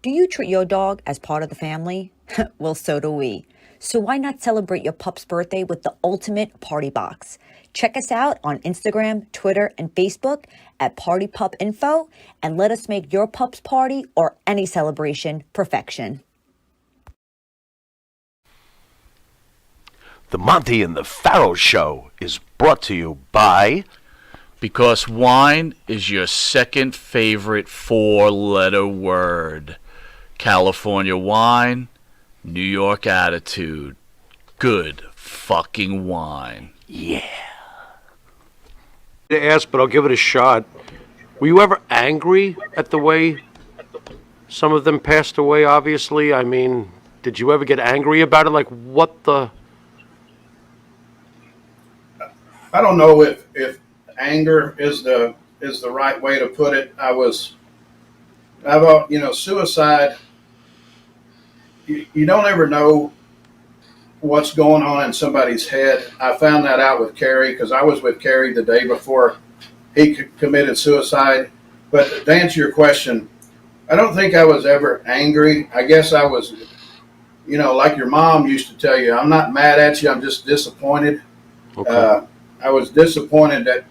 Do you treat your dog as part of the family? Well, so do we. So why not celebrate your pup's birthday with the ultimate party box? Check us out on Instagram, Twitter, and Facebook at Party Pup Info, and let us make your pup's party or any celebration perfection. The Monty and the Pharaoh Show is brought to you by... Because wine is your second favorite four-letter word. California wine, New York attitude. Good fucking wine. Yeah. To ask, but I'll give it a shot. Were you ever angry at the way some of them passed away, obviously? I mean, did you ever get angry about it? Like, what the... I don't know if anger is the right way to put it. Suicide, you don't ever know what's going on in somebody's head. I found that out with Kerry because I was with Kerry the day before he committed suicide. But to answer your question, I don't think I was ever angry. I guess I was, like your mom used to tell you, I'm not mad at you, I'm just disappointed. Okay. I was disappointed that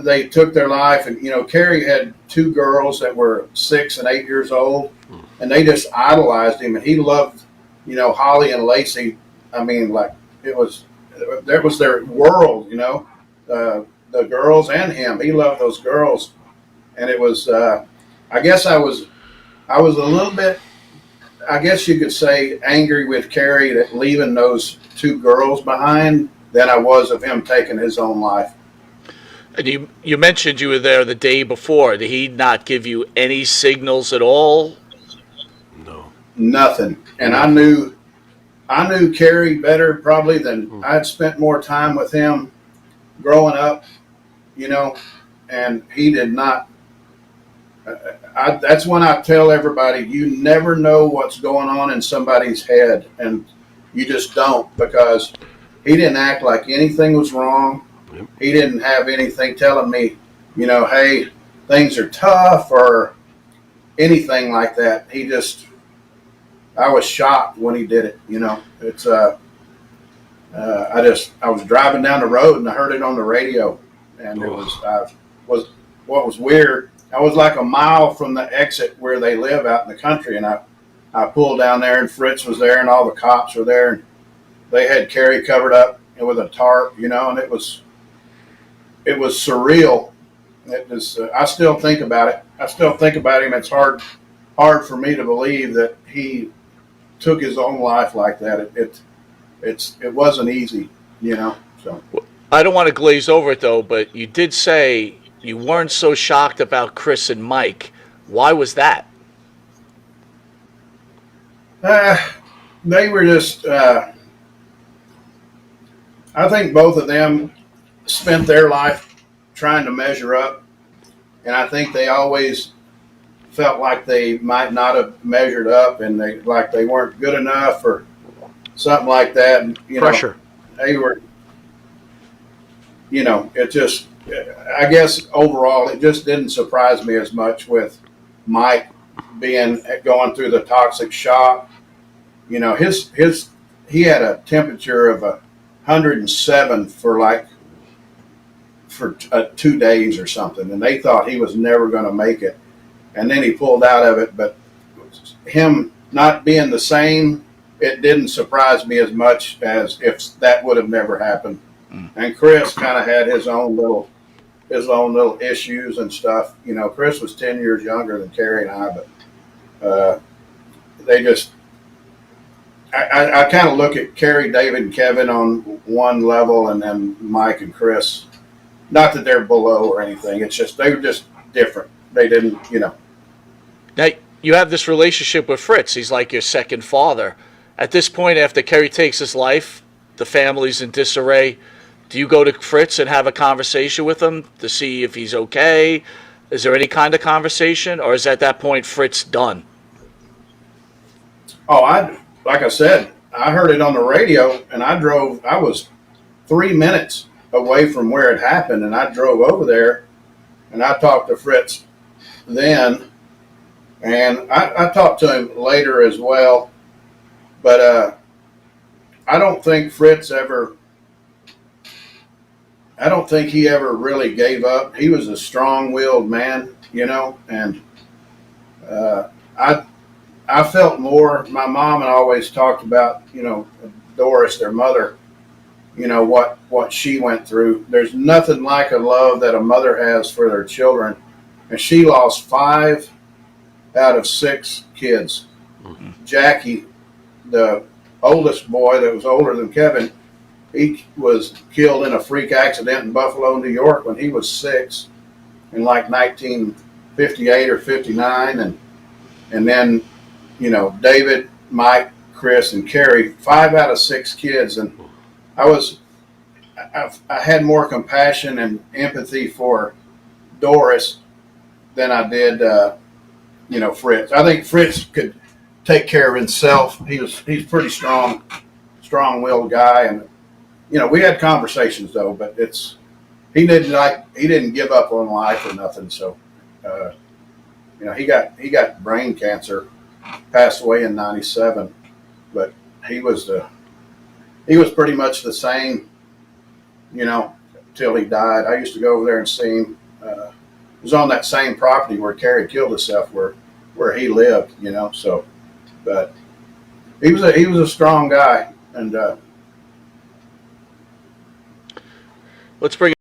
they took their life. And, Kerry had two girls that were 6 and 8 years old, and they just idolized him. And he loved, Holly and Lacey. I mean, like, that was their world, the girls and him. He loved those girls. And it was, I guess I was a little bit, I guess you could say, angry with Kerry that leaving those two girls behind than I was of him taking his own life. And you mentioned you were there the day before. Did he not give you any signals at all? No. Nothing. And I knew Kerry better probably than I'd spent more time with him growing up, and he did not. That's when I tell everybody, you never know what's going on in somebody's head, and you just don't, because he didn't act like anything was wrong. He didn't have anything telling me, hey, things are tough or anything like that. I was shocked when he did it. It's, I was driving down the road and I heard it on the radio, and what was weird, I was like a mile from the exit where they live out in the country, and I pulled down there, and Fritz was there and all the cops were there, and they had Kerry covered up with a tarp, and it was surreal. It was. I still think about it. I still think about him. It's hard for me to believe that he took his own life like that. It wasn't easy, So I don't want to glaze over it, though, but you did say you weren't so shocked about Chris and Mike. Why was that? They were just. I think both of them spent their life trying to measure up, and I think they always felt like they might not have measured up, and they weren't good enough or something like that. And, Pressure. They were. It just. I guess overall, it just didn't surprise me as much with Mike going through the toxic shock. He had a temperature of 107 for 2 days or something, and they thought he was never going to make it. And then he pulled out of it, but him not being the same, it didn't surprise me as much as if that would have never happened. And Chris kind of had his own little issues and stuff. Chris was 10 years younger than Kerry and I, but they just. I kind of look at Kerry, David, and Kevin on one level, and then Mike and Chris. Not that they're below or anything. It's just they were just different. They didn't, Now, you have this relationship with Fritz. He's like your second father. At this point, after Kerry takes his life, the family's in disarray. Do you go to Fritz and have a conversation with him to see if he's okay? Is there any kind of conversation, or is at that point Fritz done? Oh, like I said, I heard it on the radio, and I was 3 minutes away from where it happened, and I drove over there, and I talked to Fritz then, And I talked to him later as well, but I don't think Fritz ever. I don't think he ever really gave up. He was a strong-willed man, you know, and uh, I I felt more. My mom had always talked about, you know, Doris, their mother. You know what she went through. There's nothing like a love that a mother has for their children, and she lost 5 out of 6 kids. Jackie, the oldest boy that was older than Kevin, he was killed in a freak accident in Buffalo, New York when he was 6 in like 1958 or 59. And then, you know, David, Mike, Chris, and Kerry, 5 out of 6 kids. And I had more compassion and empathy for Doris than I did, you know, Fritz. I think Fritz could take care of himself. He's pretty strong-willed guy, and you know, we had conversations though. But he didn't give up on life or nothing. So, you know, he got brain cancer, passed away in '97, but he was pretty much the same, you know, till he died. I used to go over there and see him. It was on that same property where Kerry killed himself, where he lived, you know. So, but he was a strong guy, and Let's bring